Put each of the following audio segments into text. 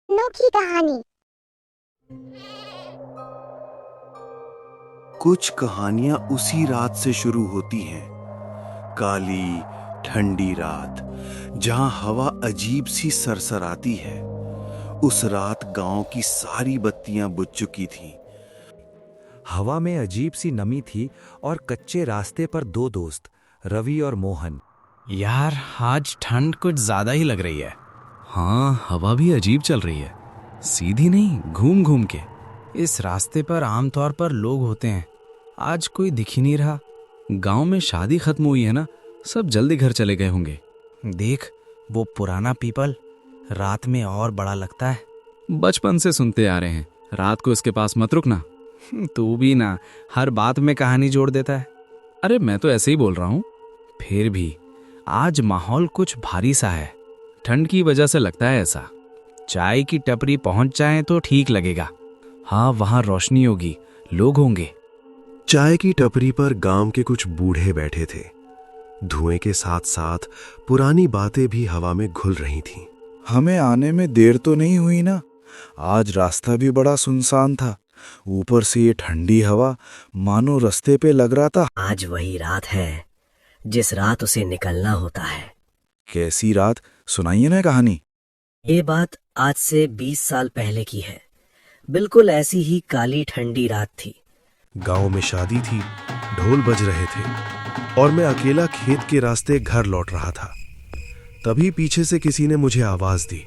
अनोखी कहानी। कुछ कहानियां उसी रात से शुरू होती हैं। काली ठंडी रात जहां हवा अजीब सी सरसराती है। उस रात गांव की सारी बत्तियां बुझ चुकी थीं। हवा में अजीब सी नमी थी और कच्चे रास्ते पर दो दोस्त रवि और मोहन। यार आज ठंड कुछ ज्यादा ही लग रही है। हाँ, हवा भी अजीब चल रही है, सीधी नहीं घूम घूम के। इस रास्ते पर आमतौर पर लोग होते हैं, आज कोई दिख ही नहीं रहा। गांव में शादी खत्म हुई है ना, सब जल्दी घर चले गए होंगे। देख वो पुराना पीपल रात में और बड़ा लगता है। बचपन से सुनते आ रहे हैं, रात को इसके पास मत रुकना। तू भी ना हर बात में कहानी जोड़ देता है। अरे मैं तो ऐसे ही बोल रहा हूँ। फिर भी आज माहौल कुछ भारी सा है, ठंड की वजह से लगता है ऐसा। चाय की टपरी पहुंच जाए तो ठीक लगेगा। हाँ, वहां रोशनी होगी, लोग होंगे। चाय की टपरी पर गांव के कुछ बूढ़े बैठे थे। धुएं के साथ साथ पुरानी बातें भी हवा में घुल रही थीं। हमें आने में देर तो नहीं हुई ना? आज रास्ता भी बड़ा सुनसान था, ऊपर से ये ठंडी हवा मानो रास्ते पे लग रहा था। आज वही रात है जिस रात उसे निकलना होता है। कैसी रात? सुनाइए ना कहानी। ये बात आज से 20 साल पहले की है। बिल्कुल ऐसी ही काली ठंडी रात थी। गांव में शादी थी, ढोल बज रहे थे और मैं अकेला खेत के रास्ते घर लौट रहा था। तभी पीछे से किसी ने मुझे आवाज दी।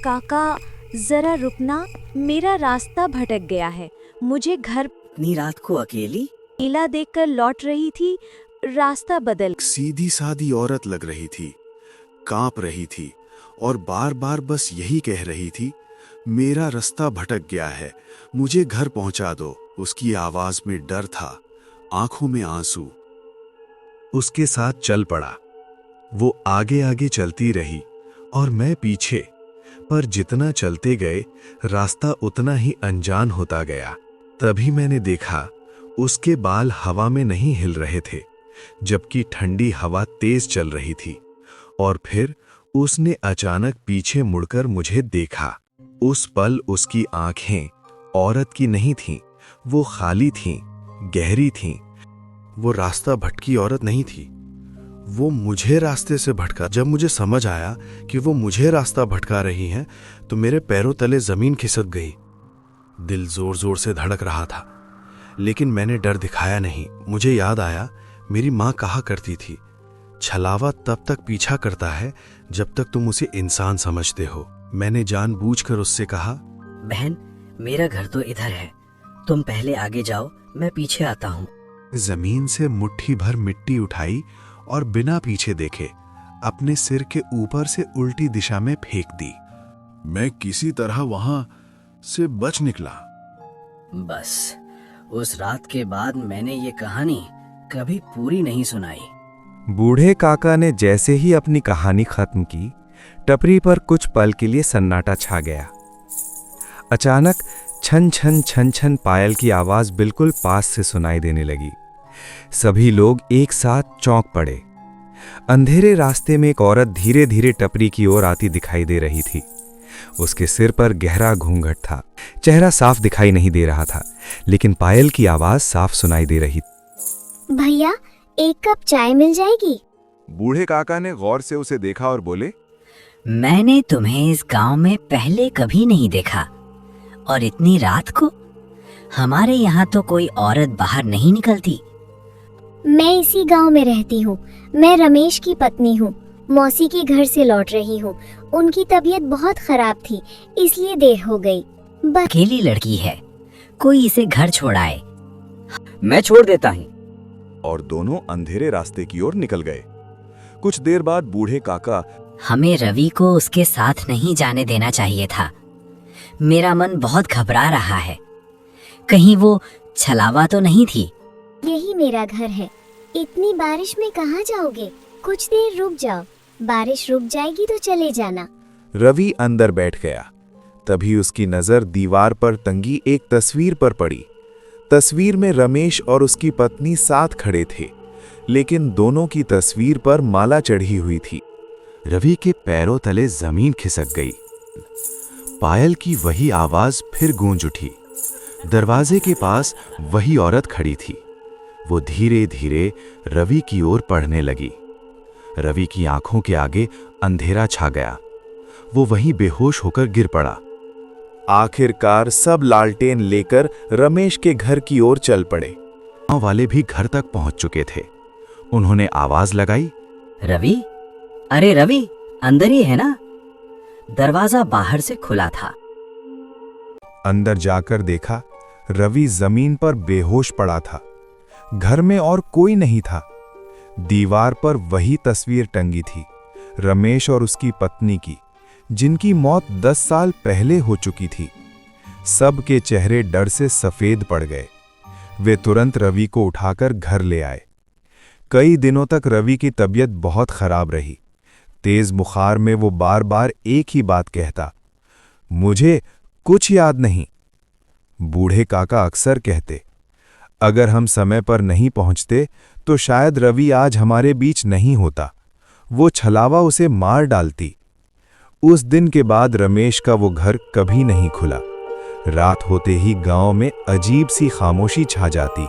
काका जरा रुकना, मेरा रास्ता भटक गया है। मुझे घर इतनी रात को अकेली? नीला देखकर लौट रही थी, रास्ता बदल। सीधी सादी औरत लग रही थी, कांप रही थी और बार बार बस यही कह रही थी, मेरा रास्ता भटक गया है, मुझे घर पहुंचा दो। उसकी आवाज में डर था, आंखों में आंसू। उसके साथ चल पड़ा। वो आगे आगे चलती रही और मैं पीछे, पर जितना चलते गए रास्ता उतना ही अनजान होता गया। तभी मैंने देखा उसके बाल हवा में नहीं हिल रहे थे, जबकि ठंडी हवा तेज चल रही थी। और फिर उसने अचानक पीछे मुड़कर मुझे देखा। उस पल उसकी आंखें औरत की नहीं थीं, वो खाली थीं, गहरी थीं। वो रास्ता भटकी औरत नहीं थी, वो मुझे रास्ते से भटका। जब मुझे समझ आया कि वो मुझे रास्ता भटका रही हैं, तो मेरे पैरों तले जमीन खिसक गई। दिल जोर जोर से धड़क रहा था, लेकिन मैंने डर दिखाया नहीं। मुझे याद आया, मेरी माँ कहा करती थी, छलावा तब तक पीछा करता है जब तक तुम उसे इंसान समझते हो। मैंने जानबूझकर उससे कहा, बहन मेरा घर तो इधर है, तुम पहले आगे जाओ, मैं पीछे आता हूँ। जमीन से मुट्ठी भर मिट्टी उठाई और बिना पीछे देखे अपने सिर के ऊपर से उल्टी दिशा में फेंक दी। मैं किसी तरह वहां से बच निकला। बस उस रात के बाद मैंने ये कहानी कभी पूरी नहीं सुनाई। बूढ़े काका ने जैसे ही अपनी कहानी खत्म की, टपरी पर कुछ पल के लिए सन्नाटा छा गया। अचानक छन छन छन छन पायल की आवाज बिल्कुल पास से सुनाई देने लगी। सभी लोग एक साथ चौंक पड़े। अंधेरे रास्ते में एक औरत धीरे धीरे टपरी की ओर आती दिखाई दे रही थी। उसके सिर पर गहरा घूंघट था, चेहरा साफ दिखाई नहीं दे रहा था, लेकिन पायल की आवाज साफ सुनाई दे रही। भैया एक कप चाय मिल जाएगी? बूढ़े काका ने गौर से उसे देखा और बोले, मैंने तुम्हें इस गांव में पहले कभी नहीं देखा, और इतनी रात को? हमारे यहाँ तो कोई औरत बाहर नहीं निकलती। मैं इसी गांव में रहती हूँ। मैं रमेश की पत्नी हूँ। मौसी के घर से लौट रही हूँ। उनकी तबीयत बहुत खराब थी, इसलिए देर हो गई। अकेली लड़की है, कोई इसे घर छोड़ाए। मैं छोड़ देता हूँ। और दोनों अंधेरे रास्ते की ओर निकल गए। कुछ देर बाद बूढ़े काका, हमें रवि को उसके साथ नहीं जाने देना चाहिए था। मेरा मन बहुत घबरा रहा है, कहीं वो छलावा तो नहीं थी। यही मेरा घर है। इतनी बारिश में कहाँ जाओगे? कुछ देर रुक जाओ, बारिश रुक जाएगी तो चले जाना। रवि अंदर बैठ गया। तभी उसकी नजर दीवार पर टंगी एक तस्वीर पर पड़ी। तस्वीर में रमेश और उसकी पत्नी साथ खड़े थे, लेकिन दोनों की तस्वीर पर माला चढ़ी हुई थी। रवि के पैरों तले जमीन खिसक गई। पायल की वही आवाज फिर गूंज उठी। दरवाजे के पास वही औरत खड़ी थी। वो धीरे धीरे रवि की ओर बढ़ने लगी। रवि की आंखों के आगे अंधेरा छा गया। वो वहीं बेहोश होकर गिर पड़ा। आखिरकार सब लालटेन लेकर रमेश के घर की ओर चल पड़े। गांव वाले भी घर तक पहुंच चुके थे। उन्होंने आवाज लगाई, रवि, अरे रवि, अंदर ही है ना? दरवाजा बाहर से खुला था। अंदर जाकर देखा, रवि जमीन पर बेहोश पड़ा था। घर में और कोई नहीं था। दीवार पर वही तस्वीर टंगी थी, रमेश और उसकी पत्नी की, जिनकी मौत 10 साल पहले हो चुकी थी। सबके चेहरे डर से सफेद पड़ गए। वे तुरंत रवि को उठाकर घर ले आए। कई दिनों तक रवि की तबीयत बहुत खराब रही। तेज बुखार में वो बार बार एक ही बात कहता, मुझे कुछ याद नहीं। बूढ़े काका अक्सर कहते, अगर हम समय पर नहीं पहुंचते तो शायद रवि आज हमारे बीच नहीं होता। वो छलावा उसे मार डालती। उस दिन के बाद रमेश का वो घर कभी नहीं खुला। रात होते ही गांव में अजीब सी खामोशी छा जाती।